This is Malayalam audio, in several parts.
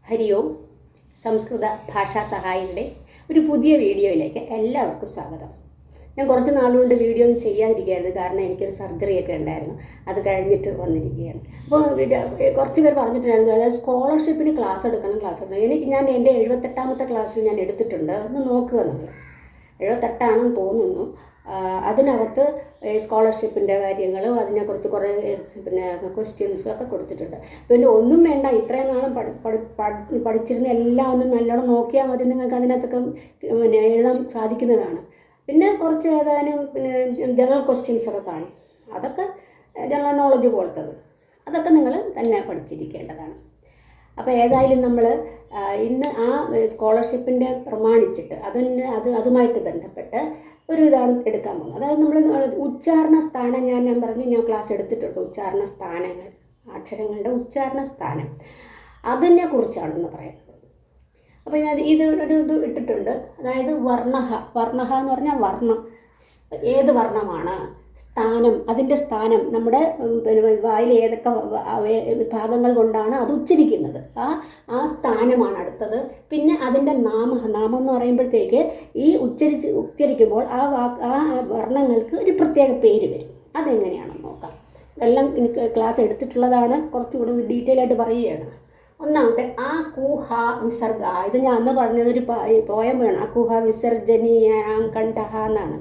ഹരി ഓം. സംസ്കൃത ഭാഷാ സഹായിയുടെ ഒരു പുതിയ വീഡിയോയിലേക്ക് എല്ലാവർക്കും സ്വാഗതം. ഞാൻ കുറച്ച് നാളുകൊണ്ട് വീഡിയോ ഒന്നും ചെയ്യാതിരിക്കുകയായിരുന്നു, കാരണം എനിക്കൊരു സർജറിയൊക്കെ ഉണ്ടായിരുന്നു. അത് കഴിഞ്ഞിട്ട് വന്നിരിക്കുകയാണ്. അപ്പോൾ കുറച്ച് പേർ പറഞ്ഞിട്ടുണ്ടായിരുന്നു, അതായത് സ്കോളർഷിപ്പിന് ക്ലാസ് എടുക്കണം. ഞാൻ എൻ്റെ 78ാമത്തെ ക്ലാസ്സിൽ ഞാൻ എടുത്തിട്ടുണ്ട്. ഒന്ന് നോക്കുക, നമ്മൾ 78ആണെന്ന് തോന്നുന്നു. അതിനകത്ത് സ്കോളർഷിപ്പിൻ്റെ കാര്യങ്ങളും അതിനെക്കുറിച്ച് കുറേ ക്വസ്റ്റ്യൻസും ഒക്കെ കൊടുത്തിട്ടുണ്ട്. പിന്നെ ഒന്നും വേണ്ട, ഇത്രയും നാളും പഠിച്ചിരുന്ന എല്ലാം ഒന്ന് നല്ലോണം നോക്കിയാൽ മതി, നിങ്ങൾക്ക് അതിനകത്തൊക്കെ എഴുതാൻ സാധിക്കുന്നതാണ്. പിന്നെ കുറച്ച് ഏതാനും ജനറൽ ക്വസ്റ്റ്യൻസ് ഒക്കെ കാണും. അതൊക്കെ ജനറൽ നോളജ് പോലത്തത്, അതൊക്കെ നിങ്ങൾ തന്നെ പഠിച്ചിരിക്കേണ്ടതാണ്. അപ്പോൾ ഏതായാലും നമ്മൾ ഇന്ന് ആ സ്കോളർഷിപ്പിൻ്റെ പ്രമാണിച്ചിട്ട് അതുമായിട്ട് ബന്ധപ്പെട്ട് ഒരു ഇതാണ് എടുക്കാൻ പോകുന്നത്. അതായത് നമ്മൾ ഉച്ചാരണ സ്ഥാനം, ഞാൻ ഞാൻ ക്ലാസ് എടുത്തിട്ടുണ്ട്. ഉച്ചാരണ സ്ഥാനങ്ങൾ, അക്ഷരങ്ങളുടെ ഉച്ചാരണ സ്ഥാനം, അതിനെ കുറിച്ചാണെന്ന് പറയുന്നത്. അപ്പോൾ ഞാൻ ഇത് ഇട്ടിട്ടുണ്ട്. അതായത് വർണ്ണഹ എന്ന് പറഞ്ഞാൽ വർണ്ണം, ഏത് വർണ്ണമാണ്, സ്ഥാനം, അതിൻ്റെ സ്ഥാനം, നമ്മുടെ വായിൽ ഏതൊക്കെ ഭാഗങ്ങൾ കൊണ്ടാണ് അത് ഉച്ചരിക്കുന്നത്, ആ സ്ഥാനമാണ് അടുത്തത്. പിന്നെ അതിൻ്റെ നാമം എന്ന് പറയുമ്പോഴത്തേക്ക് ഈ ഉച്ചരിക്കുമ്പോൾ ആ വർണ്ണങ്ങൾക്ക് ഒരു പ്രത്യേക പേര് വരും. അതെങ്ങനെയാണെന്ന് നോക്കാം. ഇതെല്ലാം എനിക്ക് ക്ലാസ് എടുത്തിട്ടുള്ളതാണ്, കുറച്ചുകൂടി ഡീറ്റെയിൽ ആയിട്ട് പറയുകയാണ്. ഒന്നാമത്തെ ആ കുഹ വിസർഗ. ഇത് ഞാൻ അന്ന് പറഞ്ഞതൊരു പോയം വേണം. ആ കുഹ വിസർജനീയാം കണ്ഠഹ എന്നാണ്.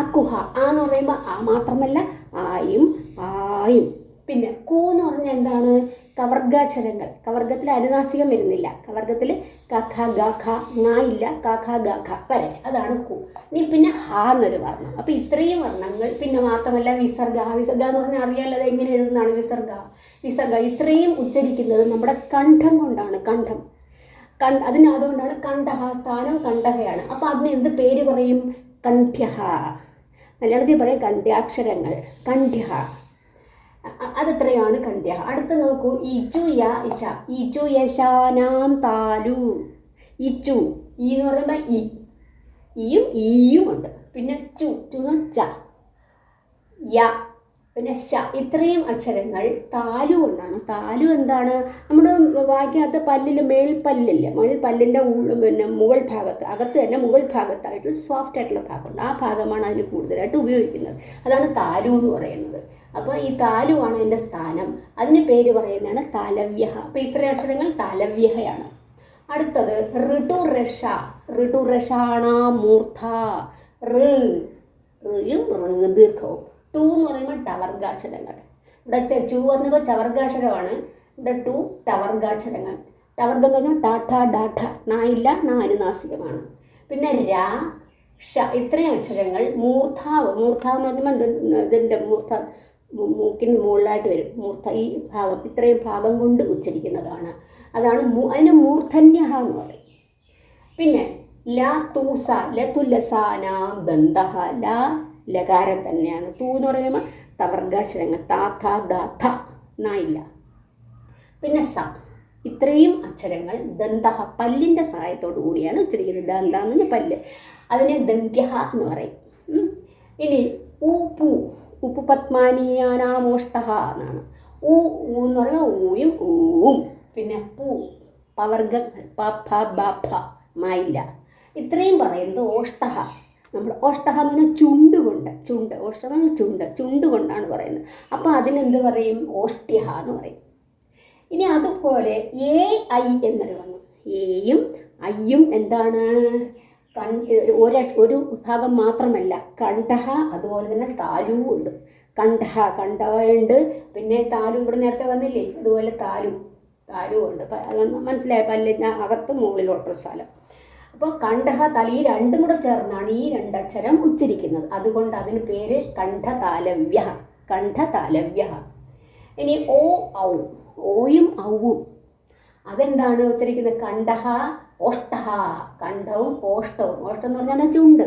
അക്കുഹ എന്ന് പറയുമ്പോൾ ആ മാത്രമല്ല, ആയും ആയും. പിന്നെ കു എന്ന് പറഞ്ഞാൽ എന്താണ്? കവർഗാക്ഷരങ്ങൾ. കവർഗത്തിൽ അനുനാസികം വരുന്നില്ല. കവർഗത്തിൽ കഖ ഗഖ ങ ഇല്ല, കഖ ഗഖ വരെ, അതാണ് കു. ഇനി പിന്നെ ഹ എന്നൊരു വർണ്ണം. അപ്പോൾ ഇത്രയും വർണ്ണങ്ങൾ. പിന്നെ മാത്രമല്ല വിസർഗ എന്ന് പറഞ്ഞാൽ അറിയാലോ, അത് എങ്ങനെ എഴുതുന്നതാണ് വിസർഗ. ഇത്രയും ഉച്ചരിക്കുന്നത് നമ്മുടെ കണ്ഠം കൊണ്ടാണ്. അതുകൊണ്ടാണ് കണ്ഠഹ, സ്ഥാനം കണ്ഠഹയാണ്. അപ്പോൾ അതിന് എന്ത് പേര് പറയും? കണ്ഠ്യഹ. മലയാളത്തിൽ പറയും കണ്ഠ്യാക്ഷരങ്ങൾ, കണ്ഠ്യഹ. അതിത്രയാണ് കണ്ഠ്യഹ. അടുത്ത് നോക്കൂ, ഇച്ചു യ ഇഷ. ഇച്ചു യശാനാം താലു. ഇച്ചു, ഈ എന്ന് പറയുമ്പോൾ ഇയും ഈയും ഉണ്ട്. പിന്നെ ചു ച, യ, പിന്നെ ശ. ഇത്രയും അക്ഷരങ്ങൾ താലു കൊണ്ടാണ്. താലു എന്താണ്? നമ്മുടെ വായിക്കകത്ത് പല്ലിൽ മേൽപ്പല്ലില്ലേ, പല്ലിൻ്റെ മുകൾ ഭാഗത്ത്, അകത്ത് തന്നെ മുകൾ ഭാഗത്തായിട്ട് സോഫ്റ്റ് ആയിട്ടുള്ള ഭാഗമുണ്ട്. ആ ഭാഗമാണ് അതിന് കൂടുതലായിട്ട് ഉപയോഗിക്കുന്നത്. അതാണ് താലു എന്ന് പറയുന്നത്. അപ്പോൾ ഈ താലുവാണ് അതിൻ്റെ സ്ഥാനം. അതിന് പേര് പറയുന്നതാണ് താലവ്യഹ. അപ്പോൾ ഇത്രയും അക്ഷരങ്ങൾ താലവ്യഹയാണ്. അടുത്തത് ഋതുരഷ. ഋതുരഷാണ മൂർധ. ഋയും ദീർഘവും. ടു എന്ന് പറയുമ്പോൾ ടവർഗാക്ഷരങ്ങൾ. ഇവിടെ ചു പറഞ്ഞപ്പോൾ ചവർഗാക്ഷരമാണ്. ഇവിടെ ടു ടവർഗാക്ഷരങ്ങൾ. ടവർഗം എന്ന് പറഞ്ഞാൽ ടാഠ ഡാഠ, നായില്ല, അനുനാസികമാണ്. പിന്നെ രാ ഷ. ഇത്രയും അക്ഷരങ്ങൾ മൂർധാവ് എന്ന് പറയുമ്പോൾ ഇതിൻ്റെ മൂക്കിന് മുകളിലായിട്ട് വരും. മൂർധ, ഈ ഭാഗം, ഇത്രയും ഭാഗം കൊണ്ട് ഉച്ചരിക്കുന്നതാണ്. അതിന് മൂർധന്യഹ എന്ന് പറയും. പിന്നെ ല തൂസ, ലതുലസാനാം ബന്ധഹ. ലകാരം തന്നെയാണ്. തൂ എന്ന് പറയുമ്പോൾ തവർഗാക്ഷരങ്ങൾ, താ ഥ ദ ഥ, നായില്ല. പിന്നെ സ. ഇത്രയും അക്ഷരങ്ങൾ ദന്തഹ, പല്ലിൻ്റെ സഹായത്തോടു കൂടിയാണ് ഉച്ചരിക്കുന്നത്. ദന്ത എന്ന് പറഞ്ഞാൽ പല്ല്, അതിനെ ദന്ത്യഹ എന്ന് പറയും. ഇനി ഊപ്പു. ഉപ്പു പത്മാനീയാനാമോഷ്ടഹ എന്നാണ്. എന്ന് പറഞ്ഞാൽ ഊയും ഊവും. പിന്നെ പൂ, പവർഗ, പ ഫ ബ ഫ, മായില്ല. ഇത്രയും പറയുന്നത് ഓഷ്ടഹ. നമ്മൾ ഓഷ്ടഹ എന്ന് പറഞ്ഞാൽ ചുണ്ട്. ഓഷ്ടഹ എന്ന് പറഞ്ഞാൽ ചുണ്ട് കൊണ്ടാണ് പറയുന്നത്. അപ്പോൾ അതിനെന്ത് പറയും? ഓഷ്ട്യഹ എന്ന് പറയും. ഇനി അതുപോലെ എ ഐ എന്നൊരു വന്നു. എയും ഐയും എന്താണ്? ഒരു ഭാഗം മാത്രമല്ല, കണ്ഠഹ, അതുപോലെ തന്നെ താലുവും ഉണ്ട്. കണ്ഠഹയുണ്ട്. പിന്നെ താലു ഇവിടെ നേരത്തെ വന്നില്ലേ, അതുപോലെ താലുവുണ്ട്. മനസ്സിലായ? പല്ലിന് അകത്ത് മുകളിലോട്ടുള്ള സ്ഥലം. അപ്പോൾ കണ്ഠഹ, തല, ഈ രണ്ടും കൂടെ ചേർന്നാണ് ഈ രണ്ടക്ഷരം ഉച്ചരിക്കുന്നത്. അതുകൊണ്ട് അതിന് പേര് കണ്ഠതാലവ്യ. ഇനി ഓ ഔ. ഓയും ഔവും അതെന്താണ് ഉച്ചരിക്കുന്നത്? കണ്ഠഹ ഓഷ്ടഹ. കണ്ഠവും ഓഷ്ടവും. ഓഷ്ടം എന്ന് പറഞ്ഞാൽ ചുണ്ട്.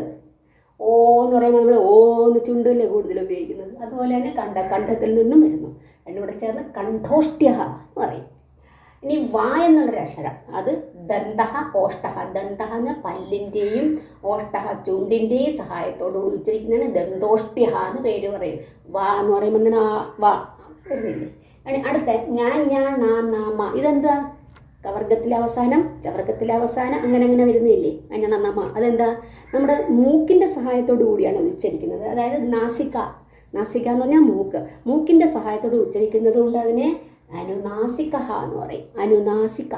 ഓ എന്ന് പറയുമ്പോൾ നമ്മൾ ഓന്ന് ചുണ്ടല്ലേ കൂടുതൽ ഉപയോഗിക്കുന്നത്. അതുപോലെ തന്നെ കണ്ഠത്തിൽ നിന്നും വരുന്നു. രണ്ടും കൂടെ ചേർന്ന് കണ്ഠോഷ്ട്യഹ എന്ന് പറയും. ഇനി വ എന്നുള്ളൊരു അക്ഷരം, അത് ദന്തഹ ഓഷ്ടഹ. ദന്തഹ എന്ന പല്ലിൻ്റെയും ഓഷ്ടഹ ചുണ്ടിൻ്റെയും സഹായത്തോടുകൂടി ഉച്ചരിക്കുന്നതിന് ദന്തോഷ്ട്യഹ എന്ന് പേര് പറയും. വ എന്ന് പറയുമ്പോൾ വാ വരുന്നില്ലേ. അടുത്ത ഞാൻ നാമ. ഇതെന്താ? കവർഗത്തിലെ അവസാനം, ചവർഗത്തിലെ അവസാനം, അങ്ങനെ അങ്ങനെ വരുന്നില്ലേ അതിനാണ് നമ്മ. അതെന്താ, നമ്മുടെ മൂക്കിൻ്റെ സഹായത്തോടു കൂടിയാണ് അത് ഉച്ചരിക്കുന്നത്. അതായത് നാസിക എന്ന് പറഞ്ഞാൽ മൂക്കിൻ്റെ സഹായത്തോട് ഉച്ചരിക്കുന്നത് കൊണ്ട് അതിനെ അനുനാസിക എന്ന് പറയും. അനുനാസിക.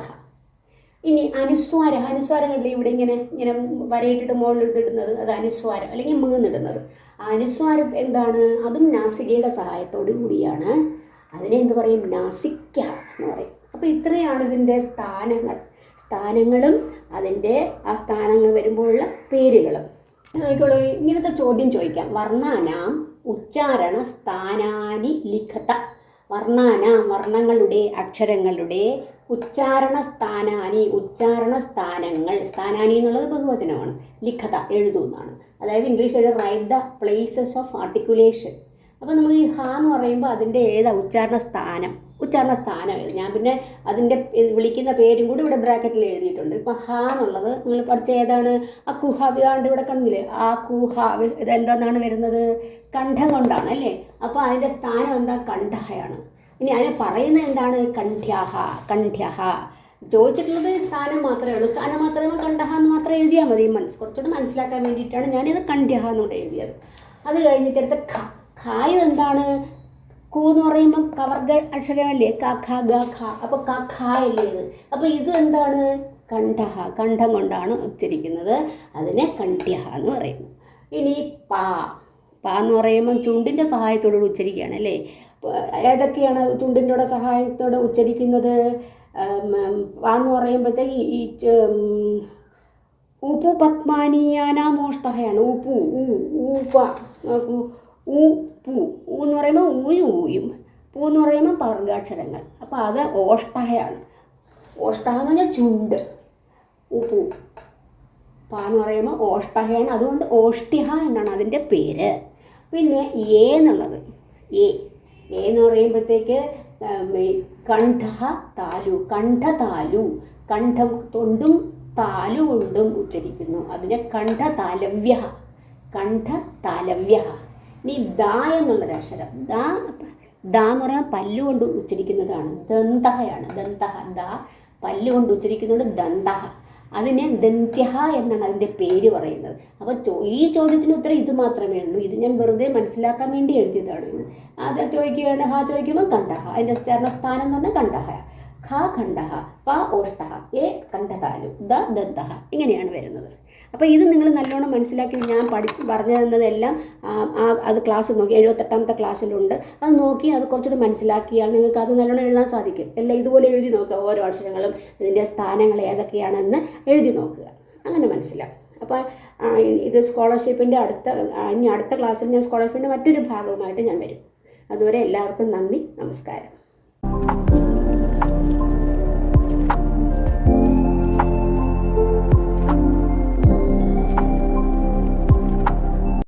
ഇനി അനുസ്വാരങ്ങളിലെ ഇവിടെ ഇങ്ങനെ ഇങ്ങനെ വരയിട്ടിട്ട് മുകളിലിടുന്നത് അത് അനുസ്വാരം, അല്ലെങ്കിൽ മൂന്നിടുന്നത്. അനുസ്വാരം എന്താണ്, അതും നാസികയുടെ സഹായത്തോടു കൂടിയാണ്. അതിനെ എന്ത് പറയും, നാസിക്ക എന്ന് പറയും. അപ്പോൾ ഇത്രയാണ് ഇതിൻ്റെ സ്ഥാനങ്ങളും അതിൻ്റെ ആ സ്ഥാനങ്ങൾ വരുമ്പോഴുള്ള പേരുകളും. ഇങ്ങനത്തെ ചോദ്യം ചോദിക്കാം. വർണ്ണാനാം ഉച്ചാരണ സ്ഥാനാനി ലിഖത. വർണ്ണങ്ങളുടെ അക്ഷരങ്ങളുടെ ഉച്ചാരണ സ്ഥാനങ്ങൾ, സ്ഥാനാനി എന്നുള്ളത് ബഹുവചനമാണ്, ലിഖത എഴുതുന്നതാണ്. അതായത് ഇംഗ്ലീഷിൽ write the places of articulation. അപ്പോൾ നമ്മൾ ഈ ഹ എന്ന് പറയുമ്പോൾ അതിൻ്റെ ഉച്ചാരണ സ്ഥാനം എഴുതും. ഞാൻ പിന്നെ അതിൻ്റെ വിളിക്കുന്ന പേരും കൂടി ഇവിടെ ബ്രാക്കറ്റിൽ എഴുതിയിട്ടുണ്ട്. ഇപ്പോൾ ഹ എന്നുള്ളത് നിങ്ങൾ പഠിച്ച ഏതാണ്, ആ കുഹ. ഇതാണ്ട് ഇവിടെ കണ്ടില്ലേ, ആ കുഹ. ഇതെന്താണെന്നാണ് വരുന്നത്, കണ്ഠം കൊണ്ടാണ് അല്ലേ. അപ്പോൾ അതിൻ്റെ സ്ഥാനം എന്താ, കണ്ഠഹയാണ്. ഇനി അതിനെ പറയുന്നത് എന്താണ്, കണ്ഠ്യഹ. ചോദിച്ചിട്ടുള്ളത് സ്ഥാനം മാത്രമേ ഉള്ളൂ. സ്ഥാനം മാത്രമേ കണ്ഠഹ എന്ന് മാത്രം എഴുതിയാൽ മതി. കുറച്ചുകൂടെ മനസ്സിലാക്കാൻ വേണ്ടിയിട്ടാണ് ഞാനിത് കണ്ഠ്യഹ എന്നൂടെ എഴുതിയത്. അത് കഴിഞ്ഞിട്ട് അടുത്ത ഖായും എന്താണ്, കൂ എന്ന് പറയുമ്പോൾ കവർഗ അക്ഷരമല്ലേ, ക ഖ ഗ ഖ. അപ്പോൾ ക ഖ അല്ലേ ഇത്. അപ്പോൾ ഇത് എന്താണ്, കണ്ഠം കൊണ്ടാണ് ഉച്ചരിക്കുന്നത്. അതിനെ കണ്ഠ്യഹ എന്ന് പറയുന്നു. ഇനി പാ എന്ന് പറയുമ്പം ചുണ്ടിൻ്റെ സഹായത്തോടുകൂടി ഉച്ചരിക്കുകയാണ് അല്ലേ. ഏതൊക്കെയാണ് ചുണ്ടിൻ്റെ സഹായത്തോടെ ഉച്ചരിക്കുന്നത്? പാ എന്ന് പറയുമ്പോഴത്തേക്ക് ഈ ഊപ്പു പത്മാനിയാനാമോഷ്ടഹയാണ്. ഊപ്പ ഊ എന്ന് പറയുമ്പോൾ ഊയും പൂ എന്ന് പറയുമ്പോൾ പർഗാക്ഷരങ്ങൾ. അപ്പോൾ അത് ഓഷ്ടഹയാണ്. ഓഷ്ടഹ എന്ന് പറഞ്ഞാൽ ചുണ്ട്. ഊപ്പു. പാ എന്ന് പറയുമ്പോൾ ഓഷ്ടഹയാണ്. അതുകൊണ്ട് ഓഷ്ട്യഹ എന്നാണ് അതിൻ്റെ പേര്. പിന്നെ എന്നുള്ളത് എന്ന് പറയുമ്പോഴത്തേക്ക് കണ്ഠതാലു. കണ്ഠം തൊണ്ടും താലു കൊണ്ടും ഉച്ചരിക്കുന്നു. അതിനെ കണ്ഠതാലവ്യ. ഇനി ദ എന്നുള്ളൊരക്ഷരം, ദ എന്ന് പറയുമ്പോൾ പല്ലുകൊണ്ട് ഉച്ചരിക്കുന്നതാണ്. ദന്തഹയാണ്. ദ പല്ലുകൊണ്ട് ഉച്ചരിക്കുന്നുണ്ട്, ദന്തഹ. അതിനെ ദന്ത്യഹ എന്നാണ് അതിൻ്റെ പേര് പറയുന്നത്. അപ്പോൾ ഈ ചോദ്യത്തിന് ഉത്തരം ഇത് മാത്രമേ ഉള്ളൂ. ഇത് ഞാൻ വെറുതെ മനസ്സിലാക്കാൻ വേണ്ടി എഴുതിയതാണ്. അത് ചോദിക്കുകയാണ്, ഹ ചോദിക്കുമ്പോൾ കണ്ഠഹ. അതിൻ്റെ ഉച്ചാരണസ്ഥാനം എന്ന് പറഞ്ഞാൽ കണ്ഠഹ. ഖ ഖണ്ഡഹ, പ ഓഷ്ടഹ, എ കണ്ഠതാലു, ദ ദന്തഹ. ഇങ്ങനെയാണ് വരുന്നത്. അപ്പോൾ ഇത് നിങ്ങൾ നല്ലോണം മനസ്സിലാക്കി. ഞാൻ പറഞ്ഞു തന്നതെല്ലാം അത് ക്ലാസ് നോക്കി 78ാമത്തെ ക്ലാസ്സിലുണ്ട്. അത് നോക്കി അത് കുറച്ചുകൂടി മനസ്സിലാക്കിയാൽ നിങ്ങൾക്ക് അത് നല്ലോണം എഴുതാൻ സാധിക്കും. എല്ലാം ഇതുപോലെ എഴുതി നോക്കുക. ഓരോ അക്ഷരങ്ങളും ഇതിൻ്റെ സ്ഥാനങ്ങൾ ഏതൊക്കെയാണെന്ന് എഴുതി നോക്കുക. അങ്ങനെ മനസ്സിലാവും. അപ്പോൾ ഇത് സ്കോളർഷിപ്പിൻ്റെ അടുത്ത ക്ലാസ്സിൽ ഞാൻ സ്കോളർഷിപ്പിൻ്റെ മറ്റൊരു ഭാഗവുമായിട്ട് ഞാൻ വരും. അതുവരെ എല്ലാവർക്കും നന്ദി, നമസ്കാരം.